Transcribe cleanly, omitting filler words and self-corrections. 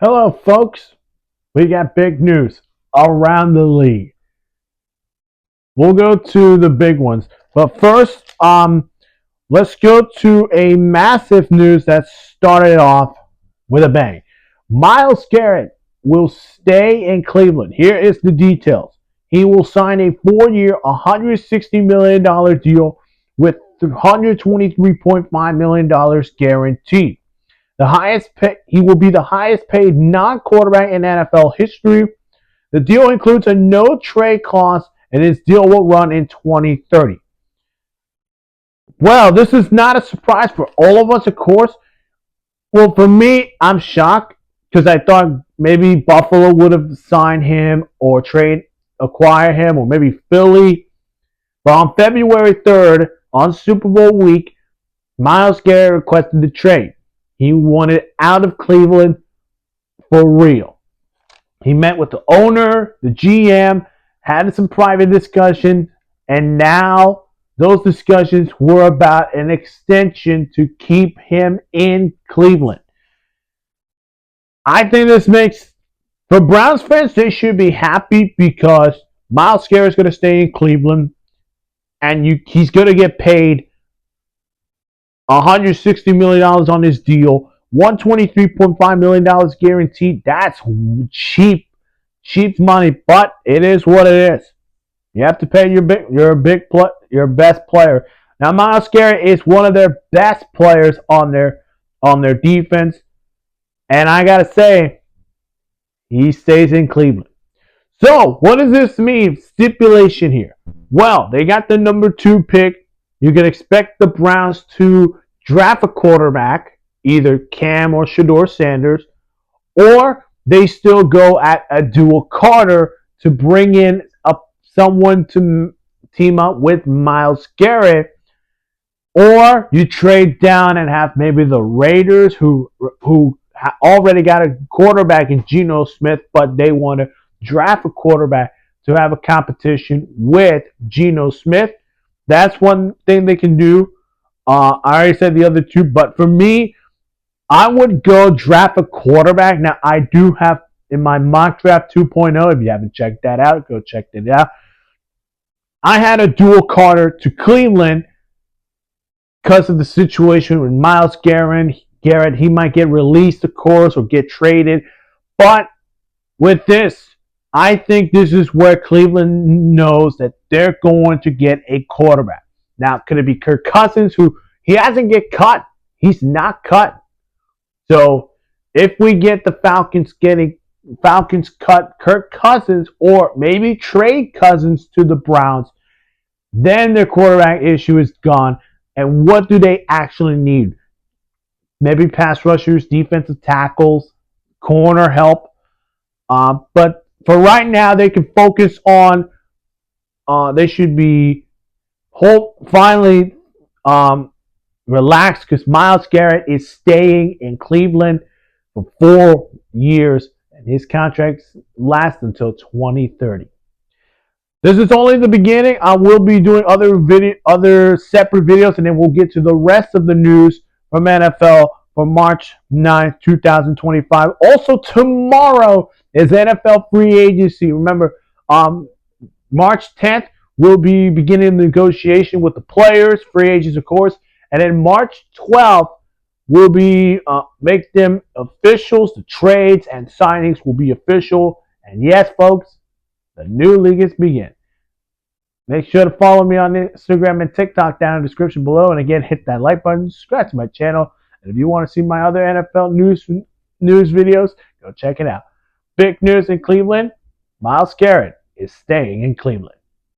Hello, folks. We got big news around the league. We'll go to the big ones, but first, let's go to a massive news that started off with a bang. Myles Garrett will stay in Cleveland. Here is the details. He will sign a 4-year, $160 million deal with $123.5 million guaranteed. He will be the highest paid non-quarterback in NFL history. The deal includes a no trade clause, and his deal will run in 2030. Well, this is not a surprise for all of us, of course. Well, for me, I'm shocked because I thought maybe Buffalo would have signed him or acquire him, or maybe Philly. But on February 3rd, on Super Bowl week, Myles Garrett requested the trade. He wanted out of Cleveland for real. He met with the owner, the GM, had some private discussions, and now those discussions were about an extension to keep him in Cleveland. I think this makes, for Browns fans, they should be happy because Myles Garrett is going to stay in Cleveland, and he's going to get paid $160 million on his deal, $123.5 million guaranteed. That's cheap money, but it is what it is. You have to pay your best player. Now, Myles Garrett is one of their best players on their defense, and I gotta say, he stays in Cleveland. So, what does this mean? Stipulation here. Well, they got the number 2 pick. You can expect the Browns to draft a quarterback, either Cam or Shedeur Sanders, or they still go at a dual Carter to bring in someone to team up with Myles Garrett, or you trade down and have maybe the Raiders who already got a quarterback in Geno Smith, but they want to draft a quarterback to have a competition with Geno Smith. That's one thing they can do. I already said the other two, but for me, I would go draft a quarterback. Now, I do have in my mock draft 2.0. If you haven't checked that out, go check it out. I had a dual Carter to Cleveland because of the situation with Myles Garrett. He might get released, of course, or get traded. But with this, I think this is where Cleveland knows that they're going to get a quarterback. Now, could it be Kirk Cousins, who he hasn't get cut? He's not cut. So if we get the Falcons cut Kirk Cousins, or maybe trade Cousins to the Browns, then their quarterback issue is gone. And what do they actually need? Maybe pass rushers, defensive tackles, corner help. But for right now, they can focus on. They should be finally relaxed because Myles Garrett is staying in Cleveland for 4 years, and his contract lasts until 2030. This is only the beginning. I will be doing other separate videos, and then we'll get to the rest of the news from NFL for March 9th, 2025. Also, tomorrow is NFL free agency. Remember, March 10th, we'll be beginning the negotiation with the players, free agents, of course. And then March 12th, we'll be make them officials. The trades and signings will be official. And yes, folks, the new league is beginning. Make sure to follow me on Instagram and TikTok down in the description below. And again, hit that like button, subscribe to my channel. And if you want to see my other NFL news videos, go check it out. Big news in Cleveland. Myles Garrett is staying in Cleveland.